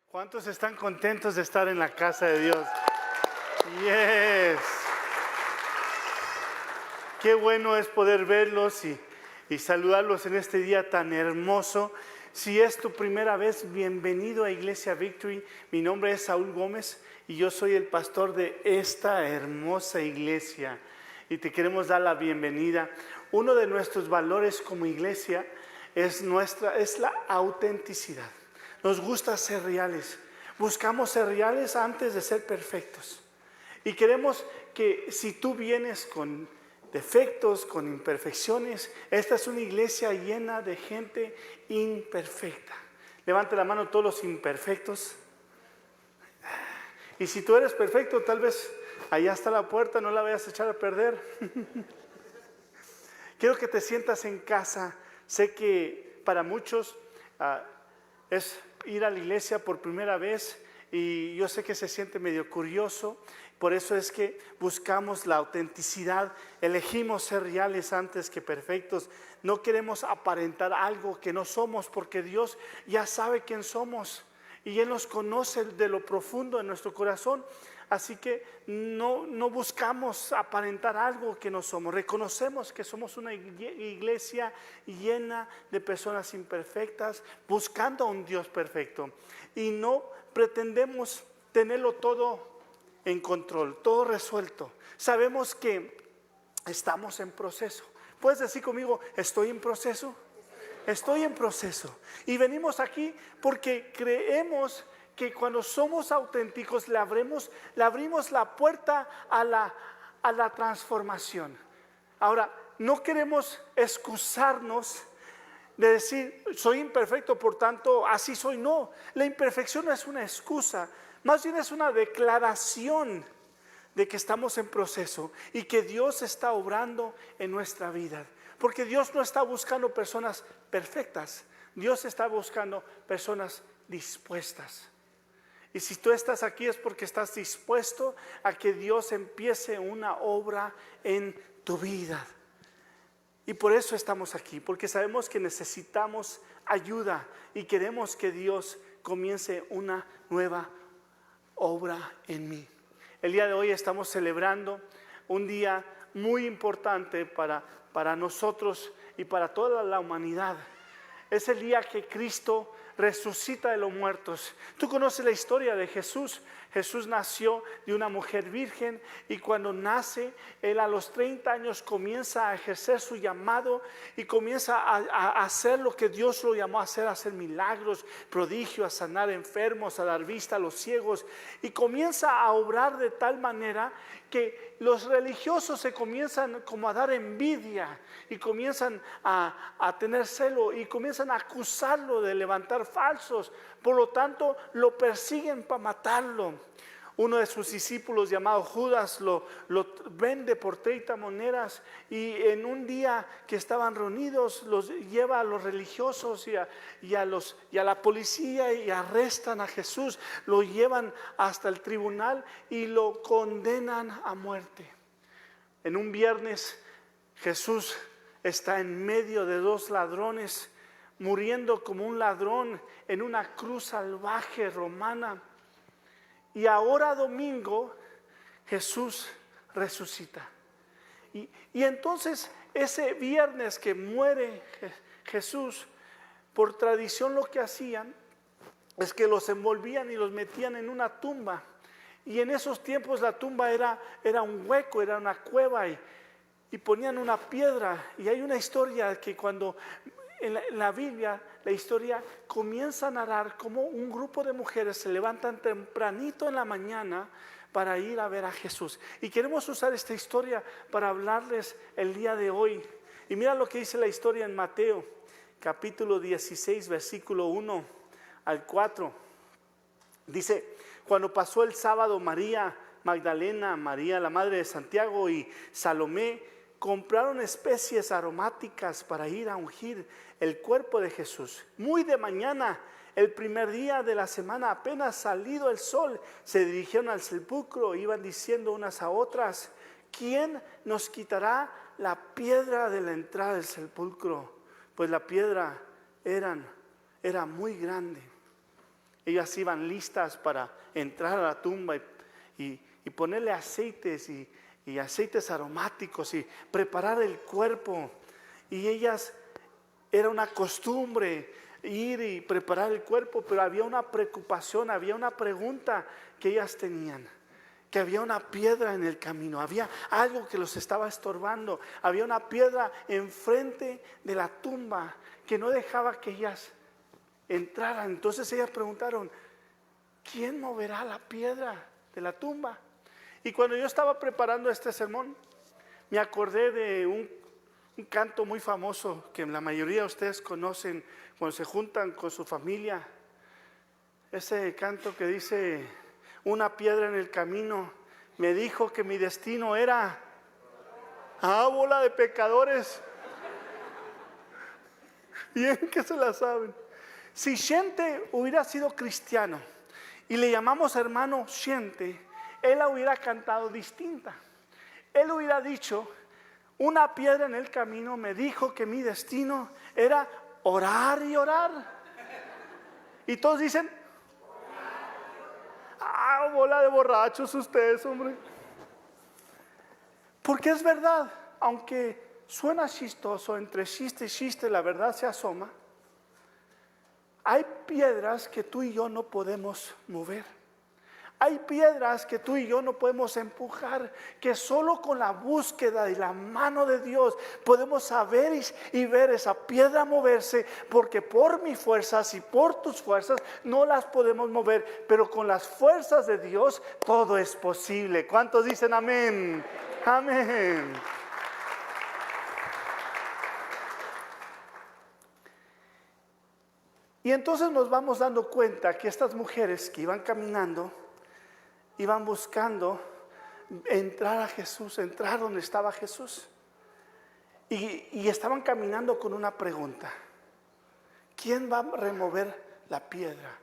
¿Cuántos están contentos de estar en la casa de Dios? Yes. Qué bueno es poder verlos y saludarlos en este día tan hermoso. Si es tu primera vez, bienvenido a Iglesia Victory. Mi nombre es Saúl Gómez y yo soy el pastor de esta hermosa iglesia. Y te queremos dar la bienvenida. Uno de nuestros valores como iglesia es la autenticidad. Nos gusta ser reales. Buscamos ser reales antes de ser perfectos. Y queremos que si tú vienes con defectos, con imperfecciones, esta es una iglesia llena de gente imperfecta. Levante la mano todos los imperfectos. Y si tú eres perfecto, tal vez allá está la puerta, no la vayas a echar a perder. Quiero que te sientas en casa. Sé que para muchos es ir a la iglesia por primera vez y yo sé que se siente medio curioso. Por eso es que buscamos la autenticidad, elegimos ser reales antes que perfectos. No queremos aparentar algo que no somos, porque Dios ya sabe quién somos y Él nos conoce de lo profundo de nuestro corazón. Así que no buscamos aparentar algo que no somos. Reconocemos que somos una iglesia llena de personas imperfectas, buscando a un Dios perfecto. Y no pretendemos tenerlo todo en control, todo resuelto. Sabemos que estamos en proceso. ¿Puedes decir conmigo, estoy en proceso? Estoy en proceso. Y venimos aquí porque creemos que cuando somos auténticos le abrimos la puerta a la transformación. Ahora, no queremos excusarnos de decir, soy imperfecto, por tanto, así soy. No, la imperfección no es una excusa, más bien es una declaración de que estamos en proceso y que Dios está obrando en nuestra vida. Porque Dios no está buscando personas perfectas, Dios está buscando personas dispuestas. Y si tú estás aquí es porque estás dispuesto a que Dios empiece una obra en tu vida. Y por eso estamos aquí, porque sabemos que necesitamos ayuda y queremos que Dios comience una nueva obra en mí. El día de hoy estamos celebrando un día muy importante para nosotros y para toda la humanidad. Es el día que Cristo resucita de los muertos. Tú conoces la historia de Jesús. Jesús nació de una mujer virgen y cuando nace, él a los 30 años comienza a ejercer su llamado y comienza a hacer lo que Dios lo llamó a hacer milagros, prodigios, a sanar enfermos, a dar vista a los ciegos, y comienza a obrar de tal manera que los religiosos se comienzan como a dar envidia y comienzan a tener celo y comienzan a acusarlo de levantar falsos. Por lo tanto, lo persiguen para matarlo. Uno de sus discípulos llamado Judas lo vende por 30 monedas y en un día que estaban reunidos los lleva a los religiosos y a la policía y arrestan a Jesús. Lo llevan hasta el tribunal y lo condenan a muerte. En un viernes Jesús está en medio de dos ladrones, muriendo como un ladrón en una cruz salvaje romana. Y ahora domingo Jesús resucita. Y entonces ese viernes que muere Jesús, por tradición lo que hacían es que los envolvían y los metían en una tumba. Y en esos tiempos la tumba era un hueco, era una cueva y ponían una piedra. Y hay una historia que cuando en la Biblia, la historia comienza a narrar cómo un grupo de mujeres se levantan tempranito en la mañana para ir a ver a Jesús. Y queremos usar esta historia para hablarles el día de hoy. Y mira lo que dice la historia en Mateo, capítulo 16, versículo 1 al 4. Dice, cuando pasó el sábado, María Magdalena, María la madre de Santiago y Salomé compraron especies aromáticas para ir a ungir el cuerpo de Jesús. Muy de mañana, el primer día de la semana, apenas salido el sol, se dirigieron al sepulcro. Iban diciendo unas a otras, ¿quién nos quitará la piedra de la entrada del sepulcro? Pues la piedra era muy grande. Ellas iban listas para entrar a la tumba y ponerle aceites y aceites aromáticos y preparar el cuerpo. Y ellas, era una costumbre ir y preparar el cuerpo, pero había una preocupación, había una pregunta que ellas tenían. Que había una piedra en el camino, había algo que los estaba estorbando, había una piedra enfrente de la tumba que no dejaba que ellas entraran. Entonces ellas preguntaron, ¿quién moverá la piedra de la tumba? Y cuando yo estaba preparando este sermón, me acordé de un canto muy famoso que la mayoría de ustedes conocen cuando se juntan con su familia. Ese canto que dice: una piedra en el camino me dijo que mi destino era bola de pecadores. Bien que se la saben. Si Chente hubiera sido cristiano y le llamamos hermano Chente, él la hubiera cantado distinta. Él hubiera dicho: una piedra en el camino me dijo que mi destino era orar y orar. Y todos dicen: bola de borrachos ustedes, hombre. Porque es verdad, aunque suena chistoso, entre chiste y chiste la verdad se asoma. Hay piedras que tú y yo no podemos mover. Hay piedras que tú y yo no podemos empujar, que solo con la búsqueda y la mano de Dios podemos saber y ver esa piedra moverse, porque por mis fuerzas y por tus fuerzas no las podemos mover, pero con las fuerzas de Dios todo es posible. ¿Cuántos dicen amén? Amén. Y entonces nos vamos dando cuenta que estas mujeres que iban caminando, iban buscando entrar a Jesús, entrar donde estaba Jesús. Y estaban caminando con una pregunta: ¿quién va a remover la piedra?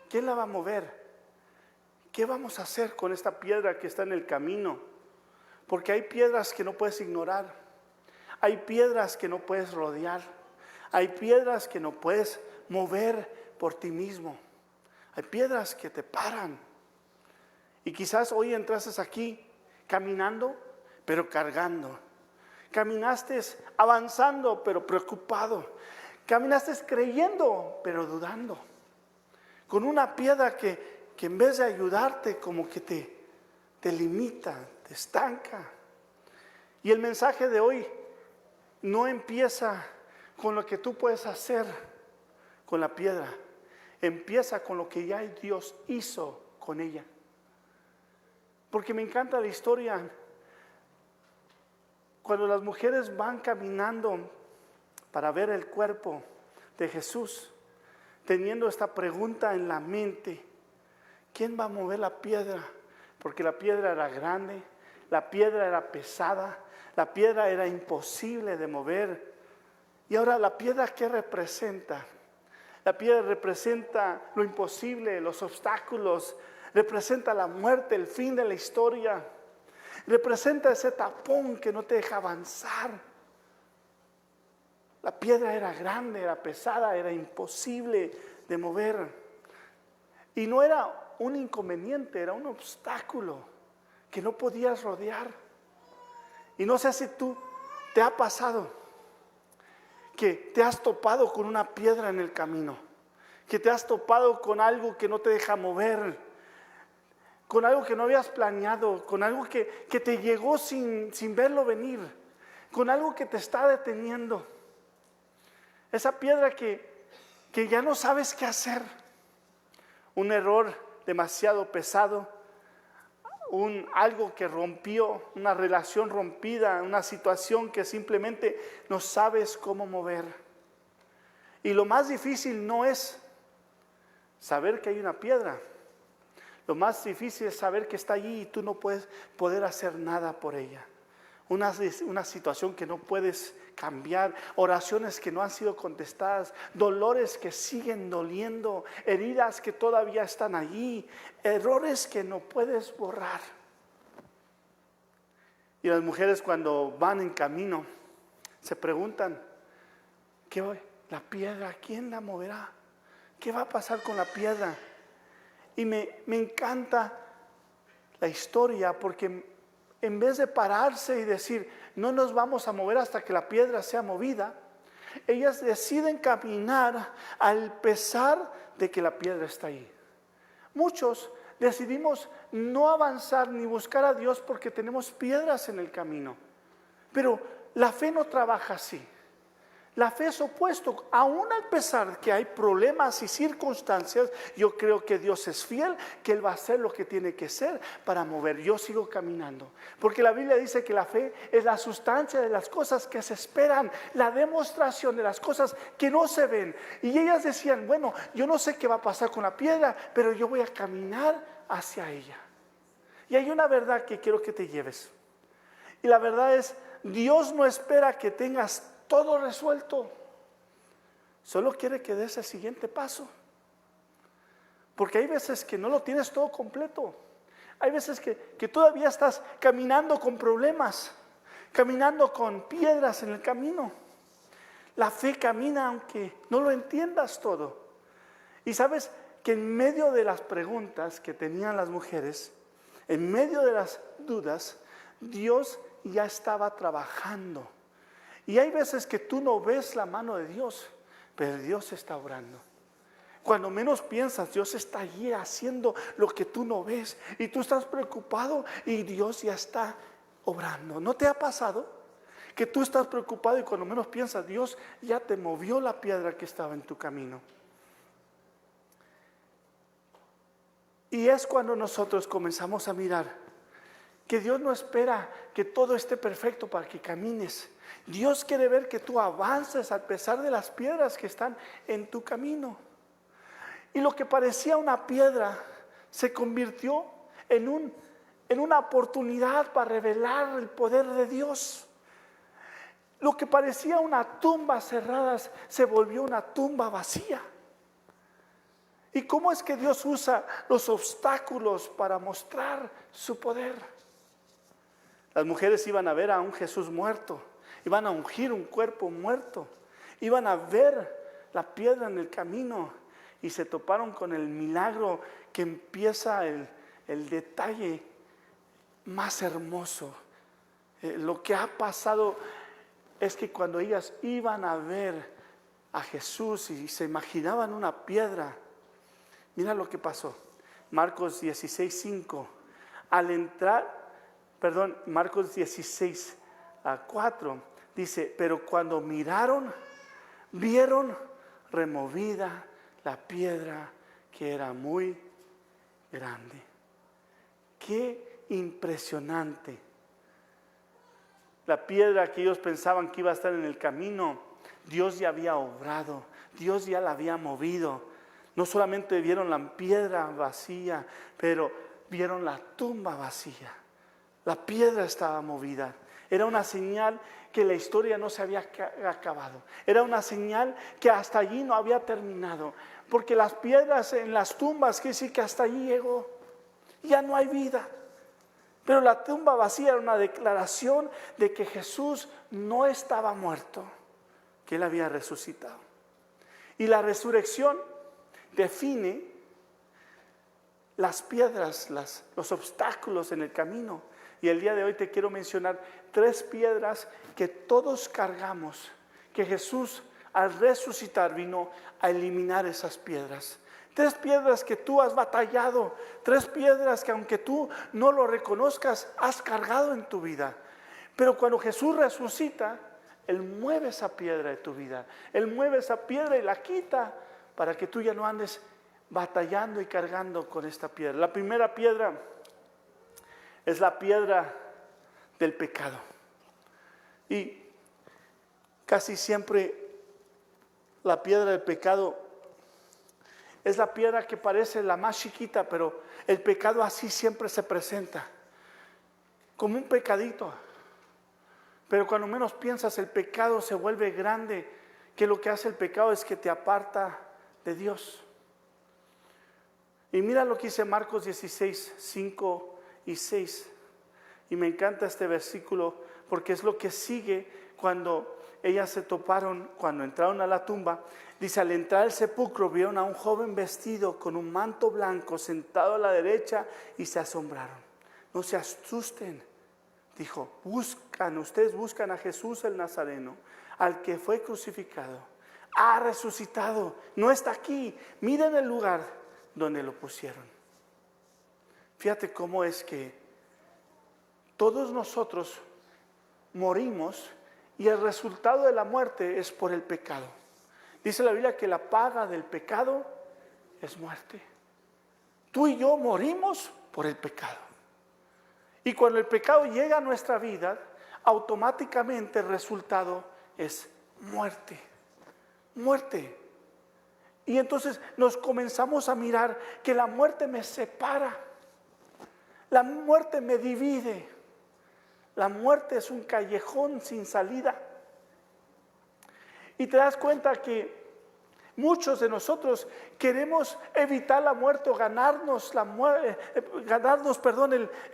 ¿Quién la va a mover? ¿Qué vamos a hacer con esta piedra que está en el camino? Porque hay piedras que no puedes ignorar. Hay piedras que no puedes rodear. Hay piedras que no puedes mover por ti mismo. Hay piedras que te paran. Y quizás hoy entraste aquí caminando, pero cargando. Caminaste avanzando, pero preocupado. Caminaste creyendo, pero dudando. Con una piedra que en vez de ayudarte, como que te limita, te estanca. Y el mensaje de hoy no empieza con lo que tú puedes hacer con la piedra. Empieza con lo que ya Dios hizo con ella. Porque me encanta la historia. Cuando las mujeres van caminando para ver el cuerpo de Jesús, teniendo esta pregunta en la mente: ¿quién va a mover la piedra? Porque la piedra era grande, la piedra era pesada, la piedra era imposible de mover. Y ahora, ¿la piedra qué representa? La piedra representa lo imposible, los obstáculos, representa la muerte, el fin de la historia. Representa ese tapón que no te deja avanzar. La piedra era grande, era pesada, era imposible de mover. Y no era un inconveniente, era un obstáculo que no podías rodear. Y no sé si tú te ha pasado que te has topado con una piedra en el camino, que te has topado con algo que no te deja mover, con algo que no habías planeado, con algo que te llegó sin verlo venir, con algo que te está deteniendo. Esa piedra que ya no sabes qué hacer. Un error demasiado pesado, algo que rompió, una relación rompida, una situación que simplemente no sabes cómo mover. Y lo más difícil no es saber que hay una piedra. Lo más difícil es saber que está allí y tú no puedes hacer nada por ella. Una situación que no puedes cambiar, oraciones que no han sido contestadas, dolores que siguen doliendo, heridas que todavía están allí, errores que no puedes borrar. Y las mujeres, cuando van en camino, se preguntan: ¿qué hoy? ¿La piedra? ¿Quién la moverá? ¿Qué va a pasar con la piedra? Y me encanta la historia porque en vez de pararse y decir, no nos vamos a mover hasta que la piedra sea movida, ellas deciden caminar al pesar de que la piedra está ahí. Muchos decidimos no avanzar ni buscar a Dios porque tenemos piedras en el camino. Pero la fe no trabaja así. La fe es opuesto. Aún a pesar que hay problemas y circunstancias, yo creo que Dios es fiel, que Él va a hacer lo que tiene que hacer para mover. Yo sigo caminando. Porque la Biblia dice que la fe es la sustancia de las cosas que se esperan, la demostración de las cosas que no se ven. Y ellas decían, bueno, yo no sé qué va a pasar con la piedra, pero yo voy a caminar hacia ella. Y hay una verdad que quiero que te lleves. Y la verdad es, Dios no espera que tengas todo resuelto, solo quiere que des el siguiente paso, porque hay veces que no lo tienes todo completo, hay veces que todavía estás caminando con problemas, caminando con piedras en el camino. La fe camina aunque no lo entiendas todo. Y sabes que en medio de las preguntas que tenían las mujeres, en medio de las dudas, Dios ya estaba trabajando. Y hay veces que tú no ves la mano de Dios, pero Dios está obrando. Cuando menos piensas, Dios está allí haciendo lo que tú no ves. Y tú estás preocupado y Dios ya está obrando. ¿No te ha pasado que tú estás preocupado y cuando menos piensas, Dios ya te movió la piedra que estaba en tu camino? Y es cuando nosotros comenzamos a mirar que Dios no espera que todo esté perfecto para que camines. Dios quiere ver que tú avances a pesar de las piedras que están en tu camino. Y lo que parecía una piedra se convirtió en una oportunidad para revelar el poder de Dios. Lo que parecía una tumba cerrada se volvió una tumba vacía. ¿Y cómo es que Dios usa los obstáculos para mostrar su poder? Las mujeres iban a ver a un Jesús muerto, iban a ungir un cuerpo muerto, iban a ver la piedra en el camino y se toparon con el milagro que empieza el detalle más hermoso. Lo que ha pasado es que cuando ellas iban a ver a Jesús y se imaginaban una piedra, mira lo que pasó. Marcos 16:5. Marcos 16:4 dice, pero cuando miraron, vieron removida la piedra que era muy grande. Qué impresionante. La piedra que ellos pensaban que iba a estar en el camino, Dios ya había obrado, Dios ya la había movido. No solamente vieron la piedra vacía, pero vieron la tumba vacía. La piedra estaba movida. Era una señal que la historia no se había acabado. Era una señal que hasta allí no había terminado. Porque las piedras en las tumbas quiere decir que hasta allí llegó. Ya no hay vida. Pero la tumba vacía era una declaración de que Jesús no estaba muerto, que Él había resucitado. Y la resurrección define las piedras, los obstáculos en el camino. Y el día de hoy te quiero mencionar 3 piedras que todos cargamos, que Jesús al resucitar vino a eliminar esas piedras. 3 piedras que tú has batallado, 3 piedras que aunque tú no lo reconozcas, has cargado en tu vida. Pero cuando Jesús resucita, Él mueve esa piedra de tu vida. Él mueve esa piedra y la quita para que tú ya no andes batallando y cargando con esta piedra. La primera piedra es la piedra del pecado. Y casi siempre la piedra del pecado es la piedra que parece la más chiquita, pero el pecado así siempre se presenta, como un pecadito. Pero cuando menos piensas, el pecado se vuelve grande, que lo que hace el pecado es que te aparta de Dios. Y mira lo que dice Marcos 16:5 y 6. Y me encanta este versículo porque es lo que sigue cuando ellas se toparon, cuando entraron a la tumba, dice, al entrar al sepulcro vieron a un joven vestido con un manto blanco sentado a la derecha y se asombraron. No se asusten, dijo, ustedes buscan a Jesús el Nazareno, al que fue crucificado. Ha resucitado, no está aquí. Miren el lugar donde lo pusieron. Fíjate cómo es que todos nosotros morimos y el resultado de la muerte es por el pecado. Dice la Biblia que la paga del pecado es muerte. Tú y yo morimos por el pecado. Y cuando el pecado llega a nuestra vida, automáticamente el resultado es muerte. Muerte. Y entonces nos comenzamos a mirar que la muerte me separa. La muerte me divide. La muerte es un callejón sin salida. Y te das cuenta que muchos de nosotros queremos evitar la muerte o ganarnos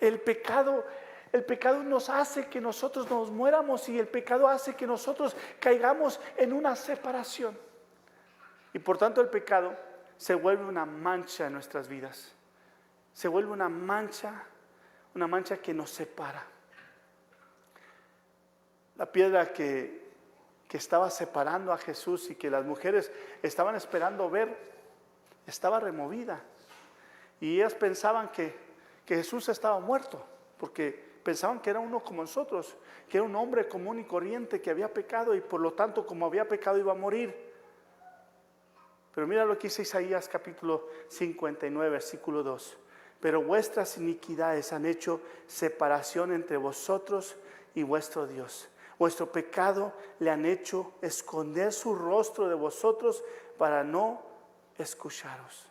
el pecado. El pecado nos hace que nosotros nos muéramos y el pecado hace que nosotros caigamos en una separación. Y por tanto el pecado se vuelve una mancha en nuestras vidas. Se vuelve una mancha que nos separa. La piedra que estaba separando a Jesús y que las mujeres estaban esperando ver, estaba removida. Y ellas pensaban que Jesús estaba muerto, porque pensaban que era uno como nosotros, que era un hombre común y corriente que había pecado y por lo tanto como había pecado iba a morir. Pero mira lo que dice Isaías capítulo 59, versículo 2. Pero vuestras iniquidades han hecho separación entre vosotros y vuestro Dios. Vuestro pecado le han hecho esconder su rostro de vosotros para no escucharos.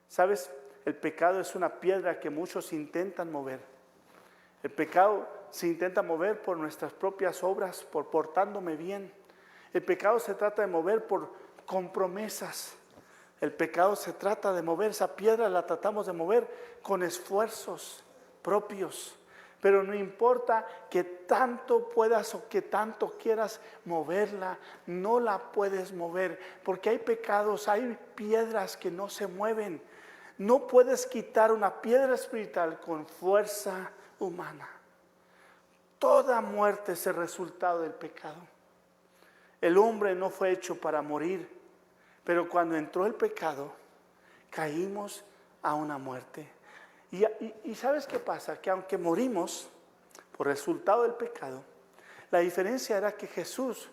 ¿Sabes? El pecado es una piedra que muchos intentan mover. El pecado se intenta mover por nuestras propias obras, por portándome bien. El pecado se trata de mover con promesas. El pecado se trata de mover, esa piedra la tratamos de mover con esfuerzos propios. Pero no importa que tanto puedas o que tanto quieras moverla, no la puedes mover. Porque hay pecados, hay piedras que no se mueven. No puedes quitar una piedra espiritual con fuerza humana. Toda muerte es el resultado del pecado. El hombre no fue hecho para morir, pero cuando entró el pecado, caímos a una muerte. Y ¿sabes qué pasa? Que aunque morimos por resultado del pecado, la diferencia era que Jesús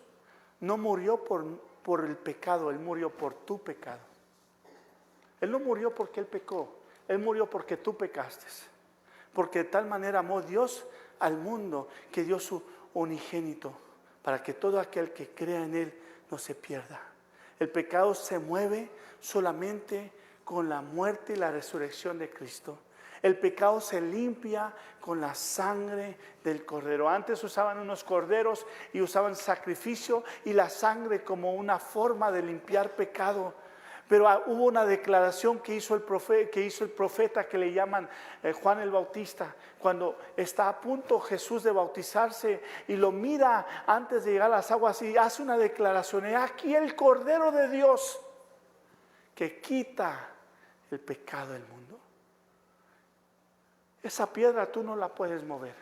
no murió por el pecado, Él murió por tu pecado. Él no murió porque Él pecó, Él murió porque tú pecaste. Porque de tal manera amó Dios al mundo que dio su unigénito para que todo aquel que crea en Él no se pierda. El pecado se mueve solamente con la muerte y la resurrección de Cristo. El pecado se limpia con la sangre del cordero. Antes usaban unos corderos y usaban sacrificio y la sangre como una forma de limpiar pecado. Pero hubo una declaración que hizo el profeta que le llaman Juan el Bautista, cuando está a punto Jesús de bautizarse y lo mira antes de llegar a las aguas y hace una declaración: "He aquí el Cordero de Dios que quita el pecado del mundo". Esa piedra tú no la puedes mover,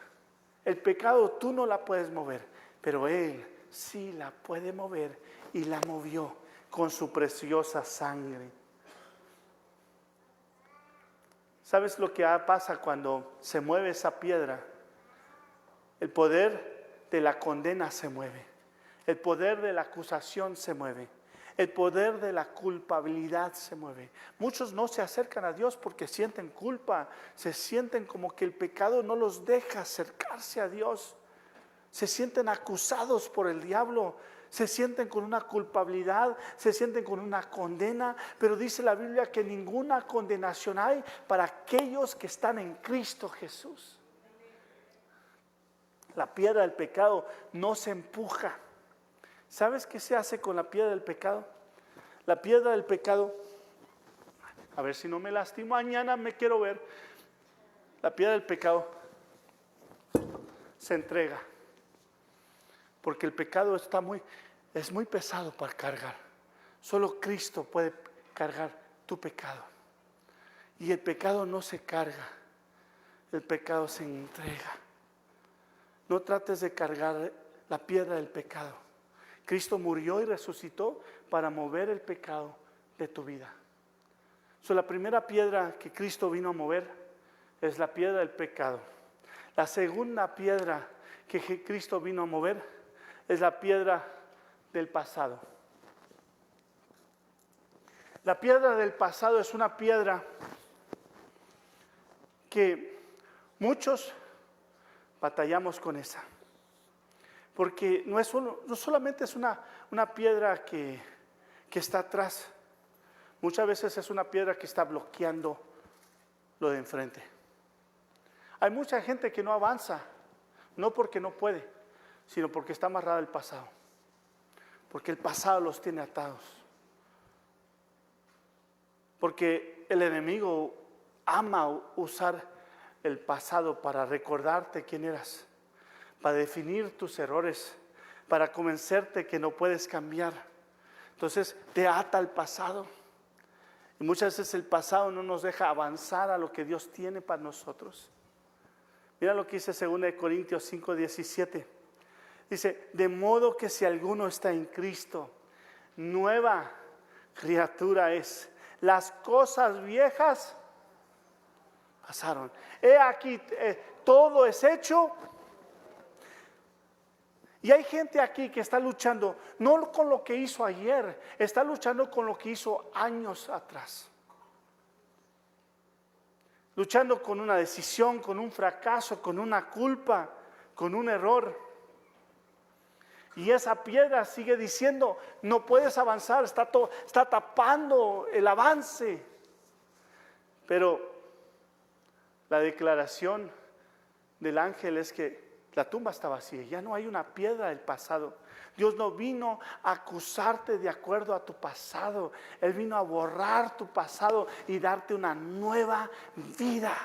el pecado tú no la puedes mover, pero Él sí la puede mover y la movió con su preciosa sangre. ¿Sabes lo que pasa cuando se mueve esa piedra? El poder de la condena se mueve, el poder de la acusación se mueve, el poder de la culpabilidad se mueve. Muchos no se acercan a Dios porque sienten culpa, se sienten como que el pecado no los deja acercarse a Dios, se sienten acusados por el diablo, se sienten con una culpabilidad, se sienten con una condena, pero dice la Biblia que ninguna condenación hay para aquellos que están en Cristo Jesús. La piedra del pecado no se empuja. ¿Sabes qué se hace con la piedra del pecado? La piedra del pecado, a ver si no me lastimo, mañana me quiero ver. La piedra del pecado se entrega. porque el pecado es muy pesado para cargar. Solo Cristo puede cargar tu pecado. Y el pecado no se carga, el pecado se entrega. No trates de cargar la piedra del pecado. Cristo murió y resucitó para mover el pecado de tu vida. La primera piedra que Cristo vino a mover es la piedra del pecado. La segunda piedra que Cristo vino a mover es la piedra del pasado. La piedra del pasado es una piedra que muchos batallamos con esa. Porque no solamente es una piedra que está atrás. Muchas veces es una piedra que está bloqueando lo de enfrente. Hay mucha gente que no avanza, no porque no puede, sino porque está amarrada al pasado. Porque el pasado los tiene atados. Porque el enemigo ama usar el pasado para recordarte quién eras, para definir tus errores, para convencerte que no puedes cambiar. Entonces te ata al pasado. Y muchas veces el pasado no nos deja avanzar a lo que Dios tiene para nosotros. Mira lo que dice 2 Corintios 5:17. Dice, de modo que si alguno está en Cristo, nueva criatura es. Las cosas viejas pasaron. He aquí, todo es hecho. Y hay gente aquí que está luchando, no con lo que hizo ayer, está luchando con lo que hizo años atrás. Luchando con una decisión, con un fracaso, con una culpa, con un error. Y esa piedra sigue diciendo, no puedes avanzar, está tapando el avance. Pero la declaración del ángel es que la tumba está vacía, ya no hay una piedra del pasado. Dios no vino a acusarte de acuerdo a tu pasado. Él vino a borrar tu pasado y darte una nueva vida.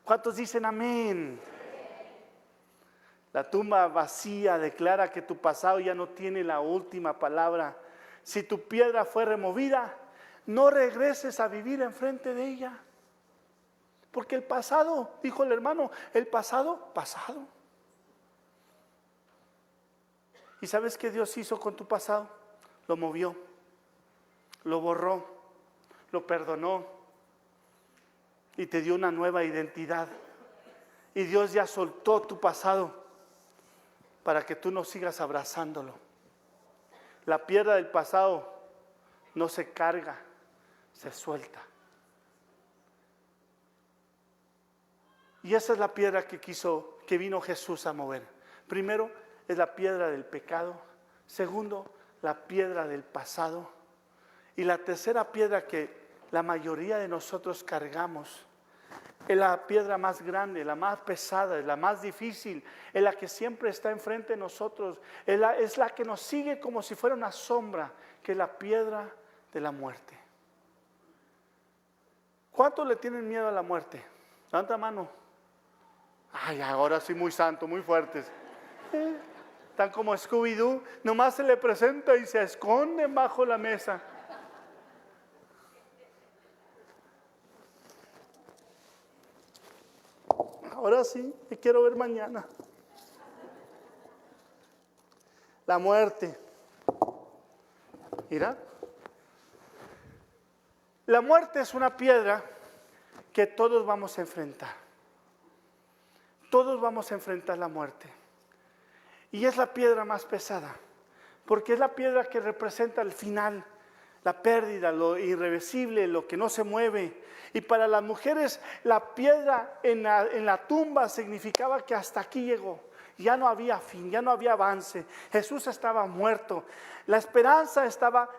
¿Cuántos dicen amén? La tumba vacía declara que tu pasado ya no tiene la última palabra. Si tu piedra fue removida, no regreses a vivir enfrente de ella. Porque el pasado, dijo el hermano, el pasado. ¿Y sabes qué Dios hizo con tu pasado? Lo movió, lo borró, lo perdonó y te dio una nueva identidad. Y Dios ya soltó tu pasado para que tú no sigas abrazándolo. La piedra del pasado no se carga, se suelta. Y esa es la piedra que vino Jesús a mover. Primero es la piedra del pecado. Segundo, la piedra del pasado. Y la tercera piedra que la mayoría de nosotros cargamos es la piedra más grande, la más pesada, es la más difícil, es la que siempre está enfrente de nosotros, es la que nos sigue como si fuera una sombra, que es la piedra de la muerte. ¿Cuántos le tienen miedo a la muerte? Levanta mano. Ay, ahora sí muy santo, muy fuertes. Están como Scooby-Doo, nomás se le presenta y se esconden bajo la mesa. Ahora sí, te quiero ver mañana. La muerte. Mira. La muerte es una piedra que todos vamos a enfrentar. Todos vamos a enfrentar la muerte. Y es la piedra más pesada, porque es la piedra que representa el final, la pérdida, lo irreversible, lo que no se mueve. Y para las mujeres la piedra en la tumba significaba que hasta aquí llegó. Ya no había fin, ya no había avance. Jesús estaba muerto. La esperanza estaba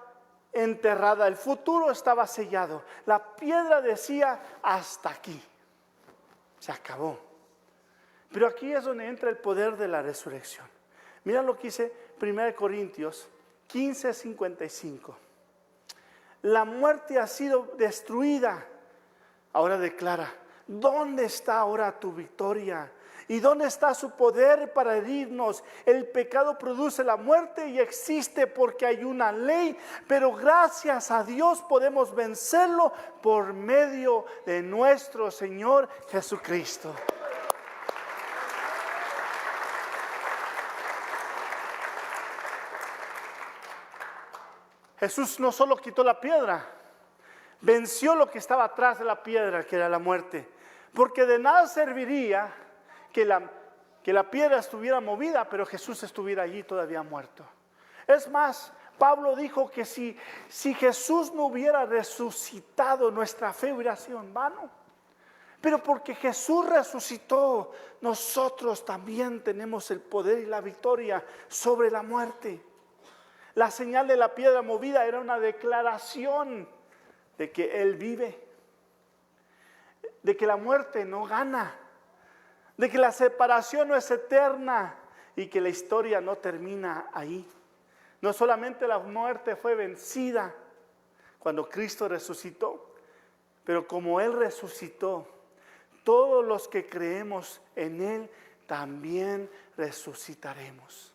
enterrada, el futuro estaba sellado. La piedra decía hasta aquí. Se acabó. Pero aquí es donde entra el poder de la resurrección. Mira lo que dice 1 Corintios 15:55. La muerte ha sido destruida. Ahora declara, ¿dónde está ahora tu victoria? ¿Y dónde está su poder para herirnos? El pecado produce la muerte y existe porque hay una ley, pero gracias a Dios podemos vencerlo por medio de nuestro Señor Jesucristo. Jesús no solo quitó la piedra, venció lo que estaba atrás de la piedra, que era la muerte. Porque de nada serviría que la piedra estuviera movida, pero Jesús estuviera allí todavía muerto. Es más, Pablo dijo que si Jesús no hubiera resucitado, nuestra fe hubiera sido en vano. Pero porque Jesús resucitó, nosotros también tenemos el poder y la victoria sobre la muerte. La señal de la piedra movida era una declaración de que Él vive, de que la muerte no gana, de que la separación no es eterna y que la historia no termina ahí. No solamente la muerte fue vencida cuando Cristo resucitó, pero como Él resucitó, todos los que creemos en Él también resucitaremos.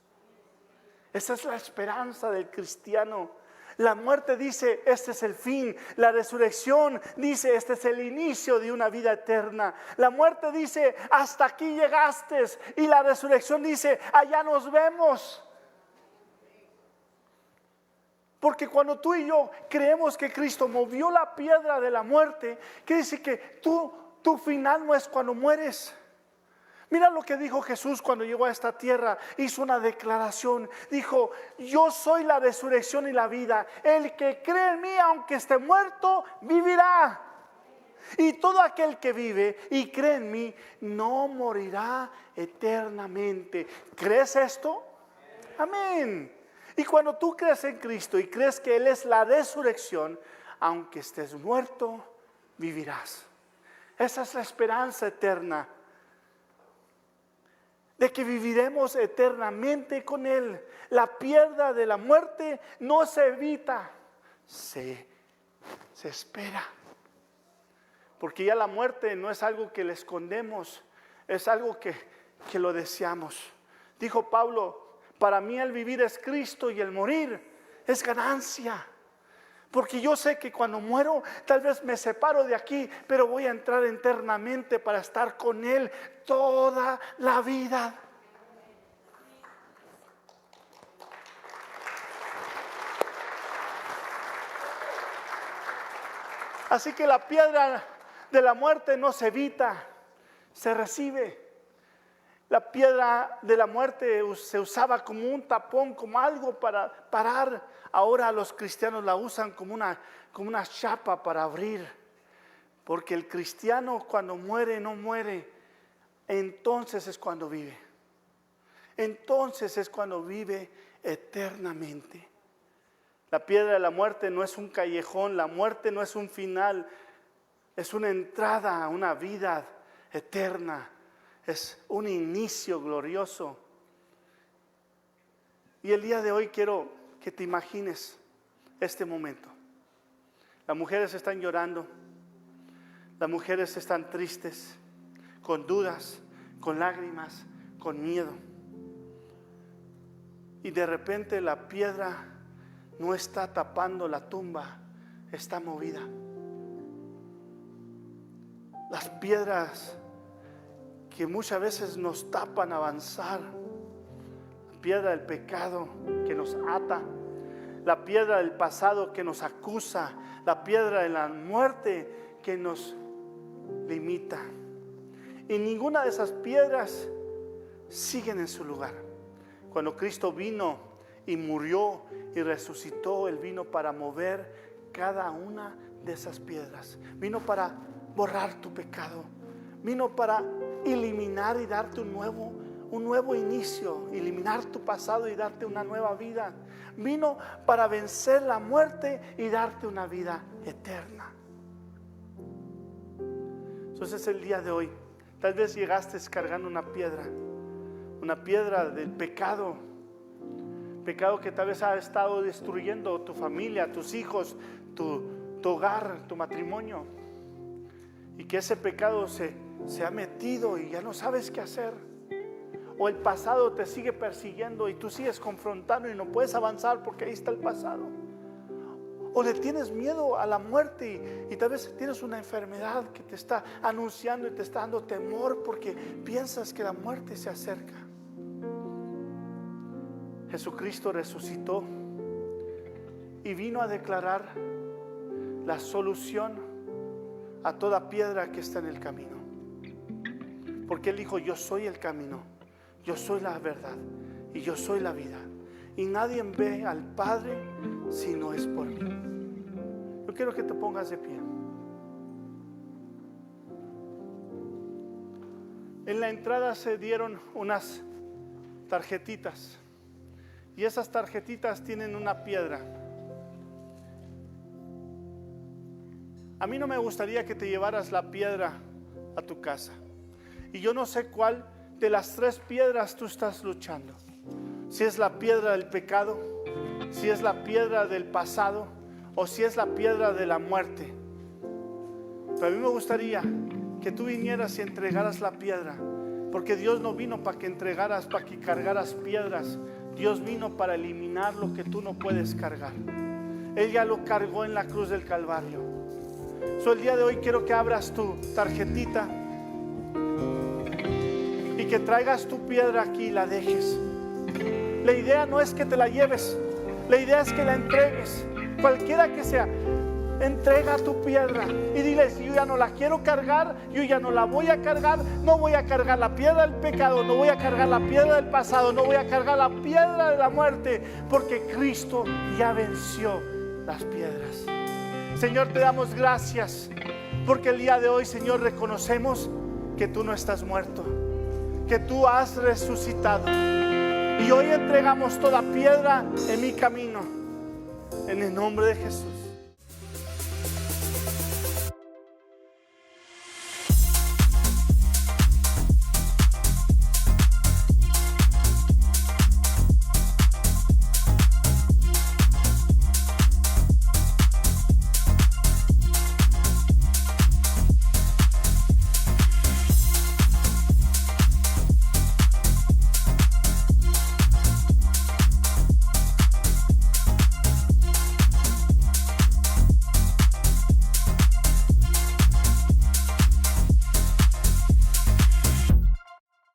Esa es la esperanza del cristiano. La muerte dice, este es el fin. La resurrección dice, este es el inicio de una vida eterna. La muerte dice, hasta aquí llegaste. Y la resurrección dice, allá nos vemos. Porque cuando tú y yo creemos que Cristo movió la piedra de la muerte, quiere decir que tu final no es cuando mueres. Mira lo que dijo Jesús cuando llegó a esta tierra. Hizo una declaración. Dijo, yo soy la resurrección y la vida. El que cree en mí, aunque esté muerto, vivirá. Y todo aquel que vive y cree en mí, no morirá eternamente. ¿Crees esto? Amén. Y cuando tú crees en Cristo y crees que Él es la resurrección, aunque estés muerto, vivirás. Esa es la esperanza eterna, de que viviremos eternamente con Él. La piedra de la muerte no se evita, se espera. Porque ya la muerte no es algo que le escondemos, es algo que lo deseamos. Dijo Pablo, para mí el vivir es Cristo y el morir es ganancia. Porque yo sé que cuando muero, tal vez me separo de aquí, pero voy a entrar eternamente para estar con Él toda la vida. Así que la piedra de la muerte no se evita, se recibe. La piedra de la muerte se usaba como un tapón, como algo para parar. Ahora los cristianos la usan como una chapa para abrir. Porque el cristiano cuando muere, no muere. Entonces es cuando vive. Entonces es cuando vive eternamente. La piedra de la muerte no es un callejón. La muerte no es un final. Es una entrada a una vida eterna. Es un inicio glorioso. Y el día de hoy quiero que te imagines este momento. Las mujeres están llorando. Las mujeres están tristes, con dudas, con lágrimas, con miedo. Y de repente la piedra no está tapando la tumba, está movida. Las piedras que muchas veces nos tapan avanzar, la piedra del pecado que nos ata, la piedra del pasado que nos acusa, la piedra de la muerte que nos limita. Y ninguna de esas piedras siguen en su lugar. Cuando Cristo vino y murió y resucitó, Él vino para mover cada una de esas piedras. Vino para borrar tu pecado. Vino para eliminar y darte un nuevo inicio, eliminar tu pasado y darte una nueva vida. Vino para vencer la muerte y darte una vida eterna. Entonces el día de hoy, tal vez llegaste cargando una piedra del pecado que tal vez ha estado destruyendo tu familia, tus hijos, tu hogar, tu matrimonio. Y que ese pecado se se ha metido y ya no sabes qué hacer. O el pasado te sigue persiguiendo y tú sigues confrontando y no puedes avanzar porque ahí está el pasado. O le tienes miedo a la muerte y tal vez tienes una enfermedad que te está anunciando y te está dando temor porque piensas que la muerte se acerca. Jesucristo resucitó y vino a declarar la solución a toda piedra que está en el camino. Porque Él dijo: yo soy el camino, yo soy la verdad y yo soy la vida. Y nadie ve al Padre si no es por mí. Yo quiero que te pongas de pie. En la entrada se dieron unas tarjetitas. Y esas tarjetitas tienen una piedra. A mí no me gustaría que te llevaras la piedra a tu casa. Y yo no sé cuál de las 3 piedras tú estás luchando. Si es la piedra del pecado, si es la piedra del pasado, o si es la piedra de la muerte. Pero a mí me gustaría que tú vinieras y entregaras la piedra. Porque Dios no vino para que entregaras, para que cargaras piedras. Dios vino para eliminar lo que tú no puedes cargar. Él ya lo cargó en la cruz del Calvario. El día de hoy quiero que abras tu tarjetita y que traigas tu piedra aquí y la dejes. La idea no es que te la lleves, la idea es que la entregues. Cualquiera que sea, entrega tu piedra y diles: yo ya no la quiero cargar, yo ya no la voy a cargar. No voy a cargar la piedra del pecado, no voy a cargar la piedra del pasado, no voy a cargar la piedra de la muerte, porque Cristo ya venció las piedras. Señor, te damos gracias porque el día de hoy, Señor, reconocemos que tú no estás muerto, que tú has resucitado. Y hoy entregamos toda piedra en mi camino, en el nombre de Jesús.